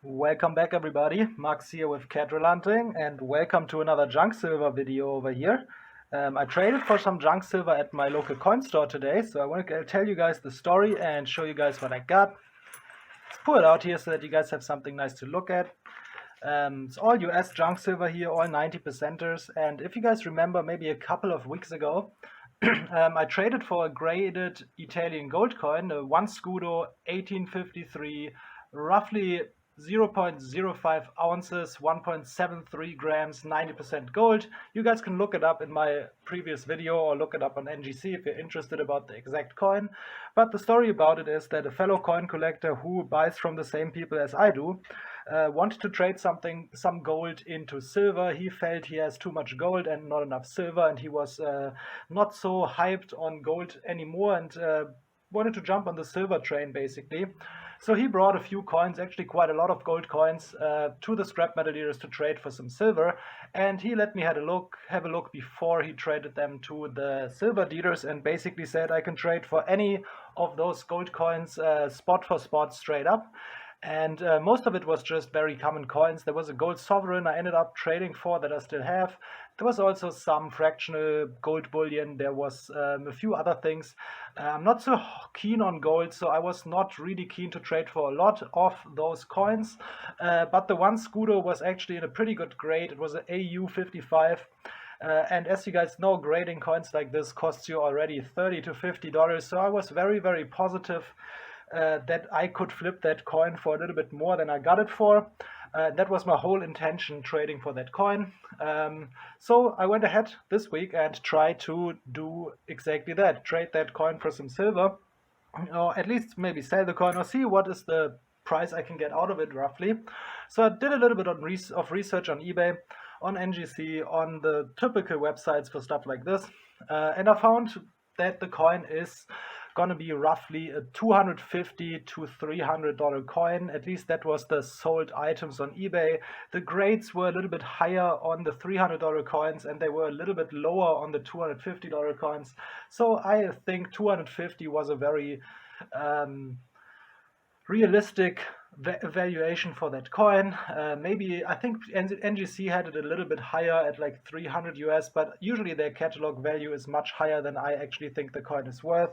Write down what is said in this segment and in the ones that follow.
Welcome back everybody, Max here with Cadrill Hunting, and welcome to another junk silver video over here. I traded for some junk silver at my local coin store today, so I want to tell you guys the story and show you guys what I got. Let's pull it out here so that you guys have something nice to look at. It's all US junk silver here, all 90%ers, and if you guys remember, maybe a couple of weeks ago, I traded for a graded Italian gold coin, a 1 scudo 1853, roughly 0.05 ounces, 1.73 grams, 90% gold. You guys can look it up in my previous video or look it up on NGC if you're interested about the exact coin. But the story about it is that a fellow coin collector who buys from the same people as I do wanted to trade some gold into silver. He felt he has too much gold and not enough silver, and he was not so hyped on gold anymore and wanted to jump on the silver train basically. So he brought a few coins, actually quite a lot of gold coins, to the scrap metal dealers to trade for some silver, and he let me have a look before he traded them to the silver dealers, and basically said I can trade for any of those gold coins spot for spot straight up. And most of it was just very common coins. There was a gold sovereign I ended up trading for that I still have. There was also some fractional gold bullion. There was a few other things. I'm not so keen on gold, so I was not really keen to trade for a lot of those coins. But the 1 scudo was actually in a pretty good grade. It was an AU55. And as you guys know, grading coins like this costs you already $30 to $50. So I was very, very positive that I could flip that coin for a little bit more than I got it for. That was my whole intention trading for that coin. So I went ahead this week and tried to do exactly that, trade that coin for some silver, or at least maybe sell the coin or see what is the price I can get out of it roughly. So I did a little bit of research on eBay, on NGC, on the typical websites for stuff like this, and I found that the coin is gonna be roughly a $250 to $300 coin. At least that was the sold items on eBay. The grades were a little bit higher on the $300 coins, and they were a little bit lower on the $250 coins. So I think 250 was a very realistic valuation for that coin. Maybe I think NGC had it a little bit higher at like 300 US, but usually their catalog value is much higher than I actually think the coin is worth.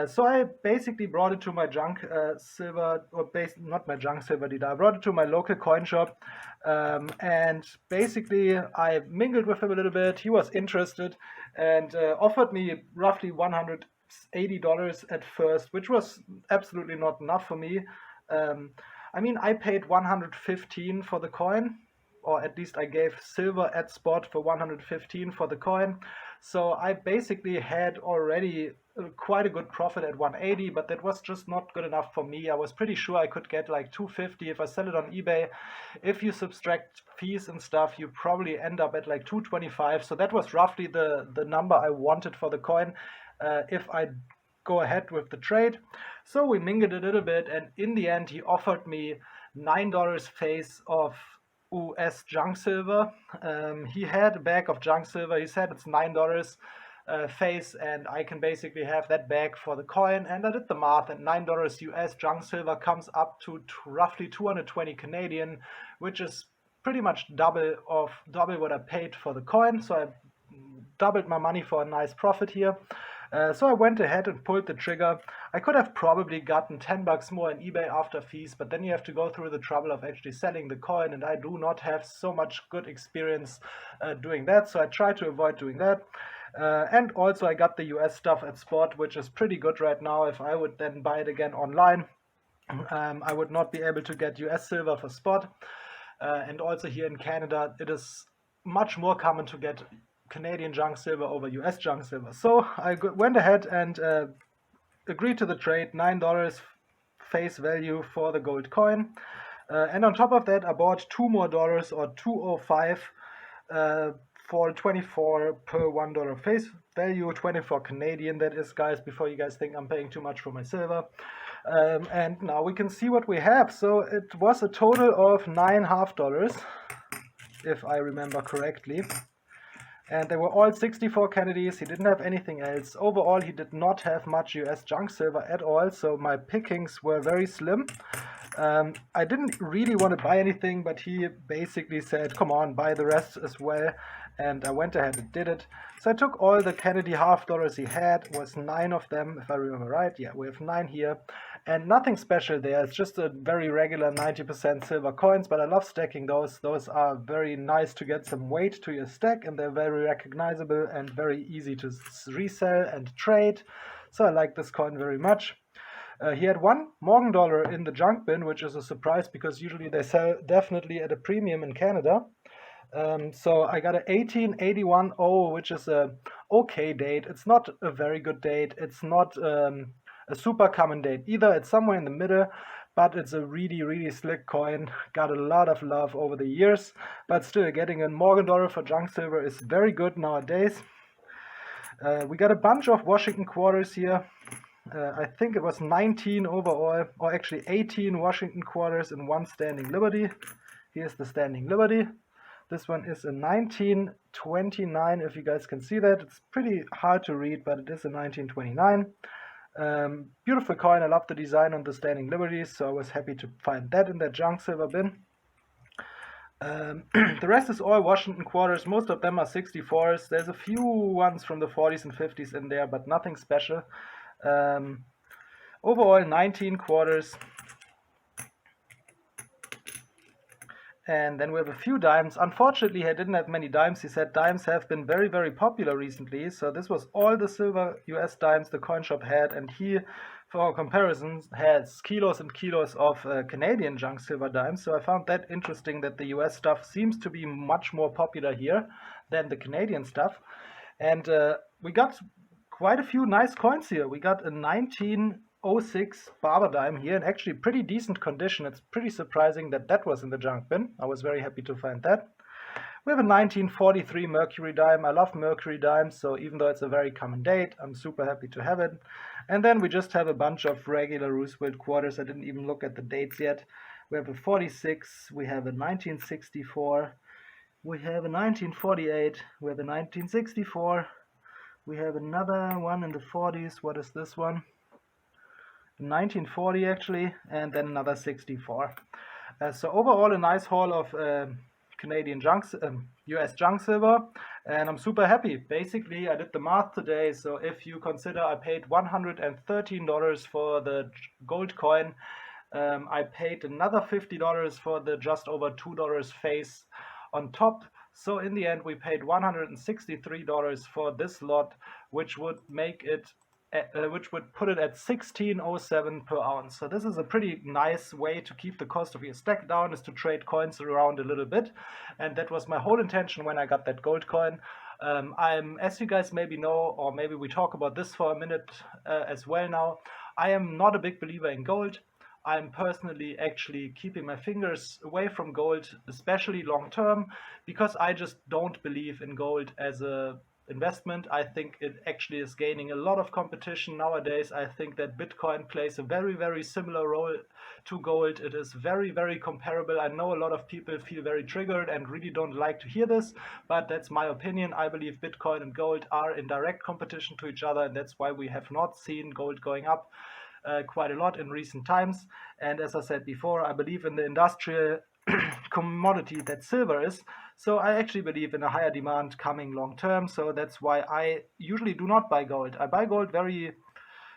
So I basically brought it to my junk silver, or not my junk silver dealer. I brought it to my local coin shop, and basically I mingled with him a little bit. He was interested and offered me roughly $180 at first, which was absolutely not enough for me. I mean, I paid $115 for the coin, or at least I gave silver at spot for $115 for the coin. So I basically had already quite a good profit at 180, but that was just not good enough for me. I was pretty sure I could get like 250 if I sell it on eBay. If you subtract fees and stuff, you probably end up at like 225. So that was roughly the number I wanted for the coin if I go ahead with the trade. So we mingled a little bit, and in the end he offered me $9 face of US junk silver. He had a bag of junk silver. He said it's $9 face, and I can basically have that bag for the coin. And I did the math, and $9 US junk silver comes up to roughly 220 Canadian, which is pretty much double what I paid for the coin. So I doubled my money for a nice profit here. So I went ahead and pulled the trigger. I could have probably gotten 10 bucks more in eBay after fees, but then you have to go through the trouble of actually selling the coin, and I do not have so much good experience doing that, so I try to avoid doing that. And also I got the US stuff at spot, which is pretty good right now. If I would then buy it again online, I would not be able to get US silver for spot. And also here in Canada, it is much more common to get Canadian junk silver over US junk silver. So I went ahead and agreed to the trade, $9 face value for the gold coin. And on top of that, I bought $2 more, or 205 for 24 per $1 face value, 24 Canadian that is, guys, before you guys think I'm paying too much for my silver. And now we can see what we have. So it was a total of $9.50, if I remember correctly. And they were all 64 Kennedys. He didn't have anything else. Overall, he did not have much US junk silver at all, so my pickings were very slim. I didn't really want to buy anything, but he basically said, come on, buy the rest as well. And I went ahead and did it. So I took all the Kennedy half dollars he had, was 9 of them, if I remember right. Yeah, we have 9 here. And nothing special there. It's just a very regular 90% silver coins, but I love stacking those. Those are very nice to get some weight to your stack, and they're very recognizable and very easy to resell and trade. So I like this coin very much. He had one Morgan dollar in the junk bin, which is a surprise because usually they sell definitely at a premium in Canada. So I got an 1881.0, which is a okay date. It's not a very good date. It's not a super common date either. It's somewhere in the middle, but it's a really, really slick coin. Got a lot of love over the years, but still getting a Morgan dollar for junk silver is very good nowadays. We got a bunch of Washington quarters here. I think it was 19 overall, or actually 18 Washington quarters and 1 Standing Liberty. Here's the Standing Liberty. This one is a 1929, if you guys can see that. It's pretty hard to read, but it is a 1929. Beautiful coin. I love the design on the Standing Liberties, so I was happy to find that in that junk silver bin. The rest is all Washington quarters. Most of them are 64s. There's a few ones from the 40s and 50s in there, but nothing special. Overall 19 quarters. And then we have a few dimes. Unfortunately, I didn't have many dimes. He said dimes have been very, very popular recently. So this was all the silver US dimes the coin shop had. And he, for comparisons, has kilos and kilos of Canadian junk silver dimes. So I found that interesting that the US stuff seems to be much more popular here than the Canadian stuff. And we got quite a few nice coins here. We got a 1906 Barber dime here in actually pretty decent condition. It's pretty surprising that that was in the junk bin. I was very happy to find that. We have a 1943 Mercury dime. I love Mercury dimes, so even though it's a very common date, I'm super happy to have it. And then we just have a bunch of regular Roosevelt quarters. I didn't even look at the dates yet. We have a 46, we have a 1964, we have a 1948, we have a 1964, we have another one in the 40s. What is this one? 1940 actually, and then another 64. So overall a nice haul of Canadian US junk silver, and I'm super happy. Basically, I did the math today, so if you consider I paid $113 for the gold coin, I paid another $50 for the just over $2 face on top. So in the end, we paid $163 for this lot, which would make it, which would put it at 16.07 per ounce. So this is a pretty nice way to keep the cost of your stack down, is to trade coins around a little bit, and that was my whole intention when I got that gold coin. I'm, as you guys maybe know, or maybe we talk about this for a minute as well now, I am not a big believer in gold. I'm personally actually keeping my fingers away from gold, especially long term, because I just don't believe in gold as a investment. I think it actually is gaining a lot of competition nowadays. I think that Bitcoin plays a very, very similar role to gold. It is very, very comparable. I know a lot of people feel very triggered and really don't like to hear this, but that's my opinion. I believe Bitcoin and gold are in direct competition to each other, and that's why we have not seen gold going up quite a lot in recent times. And as I said before, I believe in the industrial commodity that silver is. So I actually believe in a higher demand coming long term. So that's why I usually do not buy gold. I buy gold very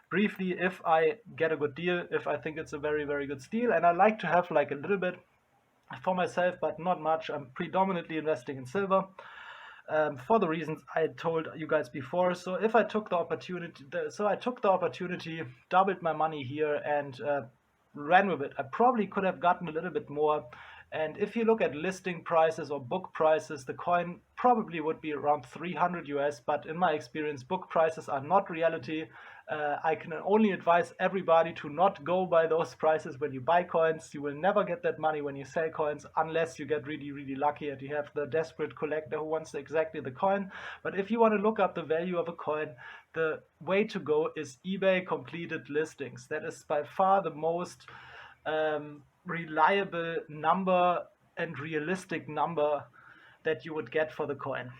briefly if I get a good deal, if I think it's a very, very good steal. And I like to have like a little bit for myself, but not much. I'm predominantly investing in silver. For the reasons I told you guys before. So if I took the opportunity, doubled my money here and ran with it. I probably could have gotten a little bit more. And if you look at listing prices or book prices, the coin probably would be around 300 US, but in my experience, book prices are not reality. I can only advise everybody to not go by those prices when you buy coins. You will never get that money when you sell coins unless you get really, really lucky and you have the desperate collector who wants exactly the coin. But if you want to look up the value of a coin, the way to go is eBay completed listings. That is by far the most reliable number and realistic number that you would get for the coin.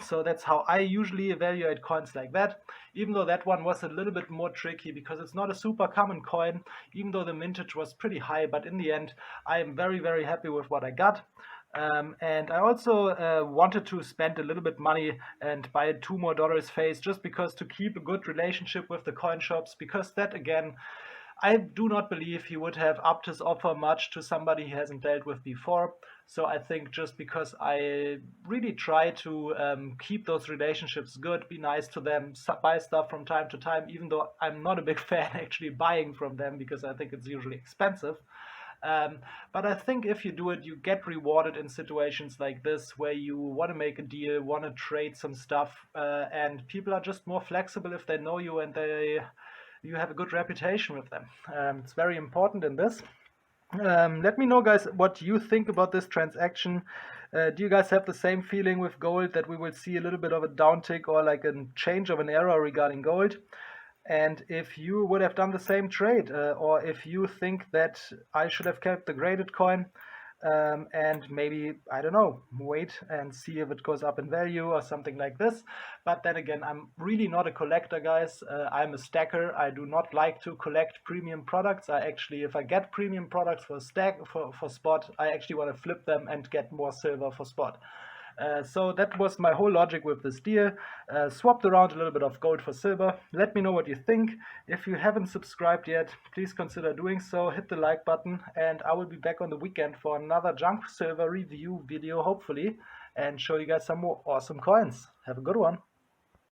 So that's how I usually evaluate coins like that, even though that one was a little bit more tricky because it's not a super common coin, even though the mintage was pretty high. But in the end, I am very, very happy with what I got. And I also wanted to spend a little bit money and buy $2 more face, just because to keep a good relationship with the coin shops, because that again, I do not believe he would have upped his offer much to somebody he hasn't dealt with before. So I think just because I really try to keep those relationships good, be nice to them, buy stuff from time to time, even though I'm not a big fan actually buying from them because I think it's usually expensive. Um, but I think if you do it, you get rewarded in situations like this where you want to make a deal, want to trade some stuff, and people are just more flexible if they know you and you have a good reputation with them. It's very important in this. Let me know, guys, what you think about this transaction. Do you guys have the same feeling with gold that we will see a little bit of a downtick or like a change of an era regarding gold? And if you would have done the same trade, or if you think that I should have kept the graded coin, and maybe, I don't know, wait and see if it goes up in value or something like this. But then again, I'm really not a collector, guys. I'm a stacker. I do not like to collect premium products. I actually, if I get premium products for spot, I actually want to flip them and get more silver for spot. So that was my whole logic with this deal. Swapped around a little bit of gold for silver. Let me know what you think. If you haven't subscribed yet, please consider doing so. Hit the like button, and I will be back on the weekend for another junk silver review video, hopefully, and show you guys some more awesome coins. Have a good one.